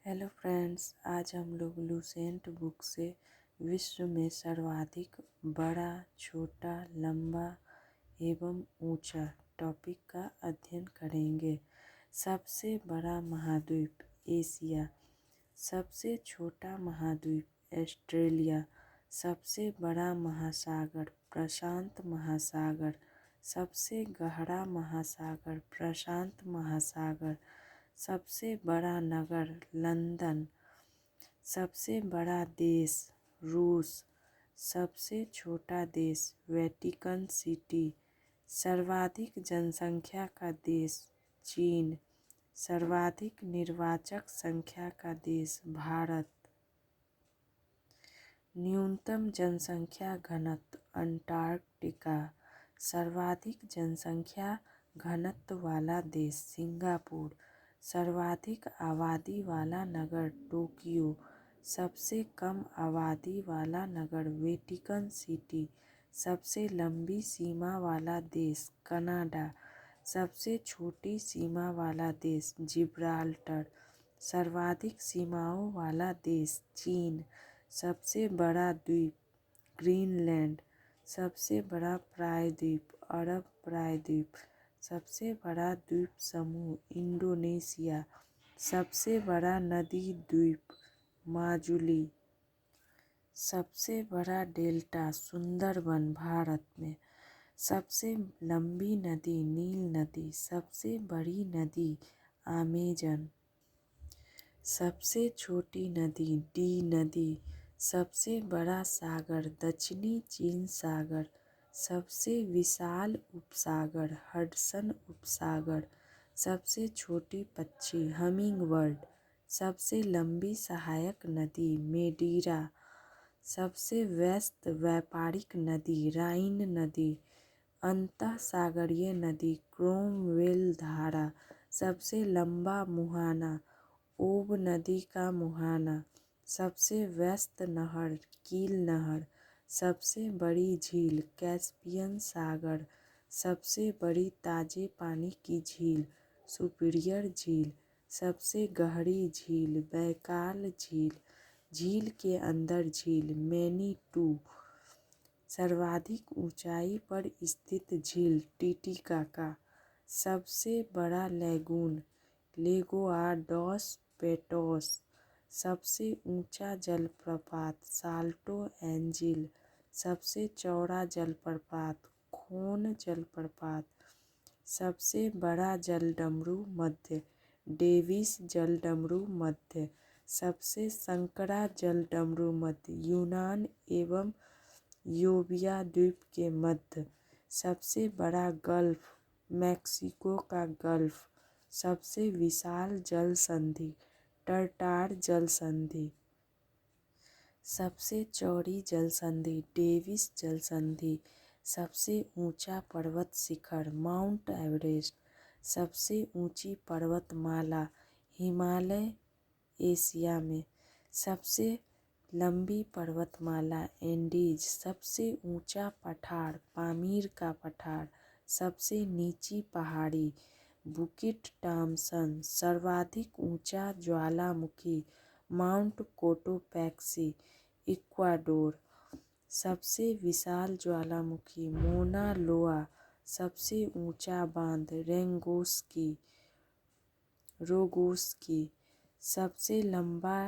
Hello friends, आज हम लोग लूसेंट बुक से विश्व में सर्वाधिक बड़ा, छोटा, लंबा एवं ऊंचा टॉपिक का अध्ययन करेंगे। सबसे बड़ा महाद्वीप एशिया, सबसे छोटा महाद्वीप ऑस्ट्रेलिया, सबसे बड़ा महासागर प्रशांत महासागर, सबसे गहरा महासागर प्रशांत महासागर, सबसे बड़ा नगर लंदन, सबसे बड़ा देश रूस, सबसे छोटा देश वेटिकन सिटी, सर्वाधिक जनसंख्या का देश चीन, सर्वाधिक निर्वाचक संख्या का देश भारत, न्यूनतम जनसंख्या घनत्व अंटार्कटिका, सर्वाधिक जनसंख्या घनत्व वाला देश सिंगापुर, सर्वाधिक आबादी वाला नगर टोक्यो, सबसे कम आबादी वाला नगर वेटिकन सिटी, सबसे लंबी सीमा वाला देश कनाडा, सबसे छोटी सीमा वाला देश जिब्राल्टर, सर्वाधिक सीमाओं वाला देश चीन, सबसे बड़ा द्वीप ग्रीनलैंड, सबसे बड़ा प्रायद्वीप अरब प्रायद्वीप, सबसे बड़ा द्वीप समूह इंडोनेशिया, सबसे बड़ा नदी द्वीप माजुली, सबसे बड़ा डेल्टा सुंदरबन भारत में, सबसे लंबी नदी नील नदी, सबसे बड़ी नदी अमेजन, सबसे छोटी नदी डी नदी, सबसे बड़ा सागर दक्षिणी चीन सागर, सबसे विशाल उपसागर हडसन उपसागर, सबसे छोटी पक्षी हमिंग बर्ड, सबसे लंबी सहायक नदी मेडीरा, सबसे व्यस्त व्यापारिक नदी राइन नदी, अंतःसागरीय नदी क्रोमवेल धारा, सबसे लंबा मुहाना ओब नदी का मुहाना, सबसे व्यस्त नहर कील नहर, सबसे बड़ी झील कैस्पियन सागर, सबसे बड़ी ताजे पानी की झील सुपीरियर झील, सबसे गहरी झील बैकाल झील, झील के अंदर झील मैनीटू, सर्वाधिक ऊंचाई पर स्थित झील टिटिकाका, सबसे बड़ा लैगून लेगोआ डॉस पेटोस, सबसे ऊंचा जलप्रपात साल्टो एंजिल, सबसे चौड़ा जलप्रपात खोन जलप्रपात, सबसे बड़ा जलडमरू मध्य डेविस जलडमरू मध्य, सबसे संकरा जलडमरू मध्य यूनान एवं योविया द्वीप के मध्य, सबसे बड़ा गल्फ मैक्सिको का गल्फ, सबसे विशाल जल संधि टर्टार जल संधि, सबसे चौड़ी जल संधि डेविस जल संधि, सबसे ऊंचा पर्वत शिखर माउंट एवरेस्ट, सबसे ऊंची पर्वतमाला हिमालय एशिया में, सबसे लंबी पर्वतमाला एंडीज, सबसे ऊंचा पठार पामीर का पठार, सबसे नीची पहाड़ी बुकिट टॉम्सन, सर्वाधिक ऊंचा ज्वालामुखी माउंट कोटोपैक्सी इक्वाडोर, सबसे विशाल ज्वालामुखी मोना लोआ, सबसे ऊंचा बांध रोगोस्की, सबसे लंबा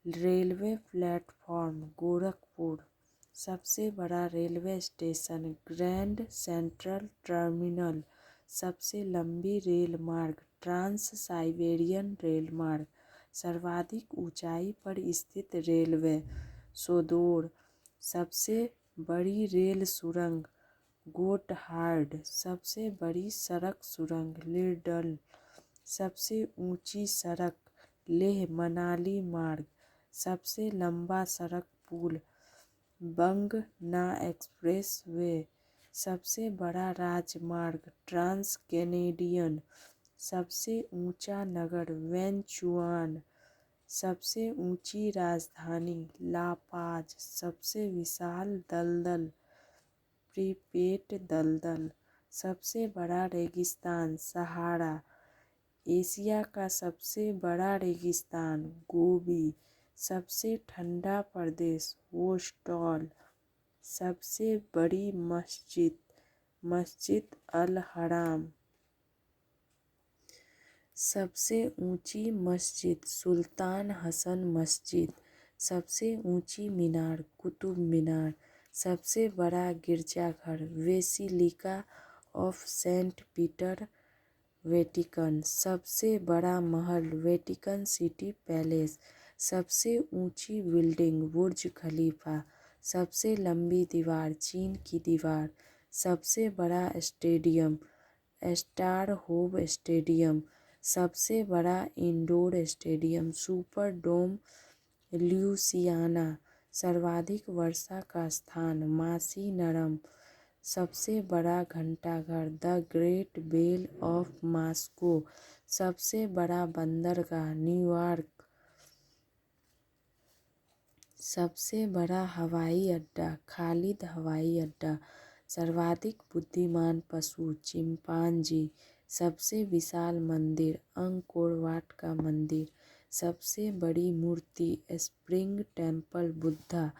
रेलवे प्लेटफॉर्म गोरखपुर, सबसे बड़ा railway station grand central terminal, सबसे लंबी रेल मार्ग ट्रांस साइबेरियन रेल मार्ग, सर्वाधिक ऊंचाई पर स्थित रेलवे सोदोर, सबसे बड़ी रेल सुरंग गोटहार्ड, सबसे बड़ी सड़क सुरंग लिडल, सबसे ऊंची सड़क लेह मनाली मार्ग, सबसे लंबा सड़क पुल बंग ना एक्सप्रेस वे, सबसे बड़ा राजमार्ग ट्रांस कैनेडियन, सबसे ऊंचा नगर वेंचुआन, सबसे ऊंची राजधानी ला पाज, सबसे विशाल दलदल प्रीपेट दलदल, सबसे बड़ा रेगिस्तान सहारा एशिया का सबसे बड़ा रेगिस्तान गोबी। सबसे ठंडा प्रदेश वोस्टॉल। सबसे बड़ी मस्जिद मस्जिद अल हराम। सबसे ऊंची मस्जिद सुल्तान हसन मस्जिद। सबसे ऊंची मीनार कुतुब मीनार। सबसे बड़ा गिरजाघर basilica of Saint Peter Vatican. सबसे बड़ा महल वेटिकन सिटी पैलेस। सबसे ऊंची बिल्डिंग बुर्ज खलीफा। सबसे लंबी दीवार चीन की दीवार। सबसे बड़ा स्टेडियम स्टार होप स्टेडियम। सबसे बड़ा indoor stadium Super Dome Louisiana. सर्वाधिक वर्षा का स्थान मासीनरम। सबसे बड़ा घंटाघर the Great Bell of Moscow. सबसे बड़ा बंदरगाह न्यूयॉर्क। सबसे बड़ा हवाई अड्डा खालिद हवाई अड्डा। सर्वाधिक बुद्धिमान पशु चिंपांजी। सबसे विशाल मंदिर अंकोर वाट का मंदिर। सबसे बड़ी मूर्ति स्प्रिंग टेम्पल बुद्धा।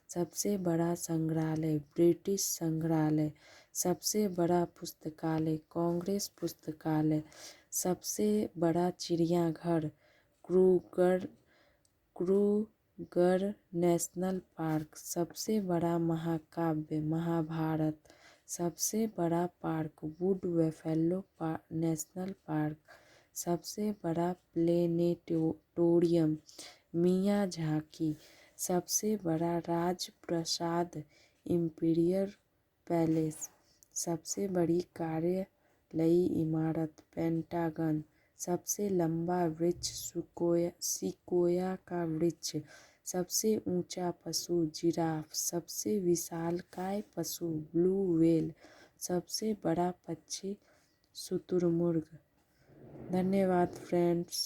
सबसे बड़ा संग्रहालय ब्रिटिश संग्रहालय। सबसे बड़ा पुस्तकालय कांग्रेस पुस्तकालय। सबसे बड़ा चिड़ियाघर क्रूगर नेशनल पार्क। सबसे बड़ा महाकाव्य महाभारत। सबसे बड़ा park would buffalo national park. सबसे बड़ा प्लेनेटोरियम मियाझाकी। सबसे बड़ा राजप्रासाद इंपीरियल पैलेस। सबसे बड़ी कार्यालयीय इमारत पेंटागन। सबसे लंबा वृक्ष सिकोया का वृक्ष। सबसे ऊंचा पशु जिराफ। सबसे विशालकाय पशु ब्लू व्हेल। सबसे बड़ा पक्षी शुतुरमुर्ग। धन्यवाद फ्रेंड्स।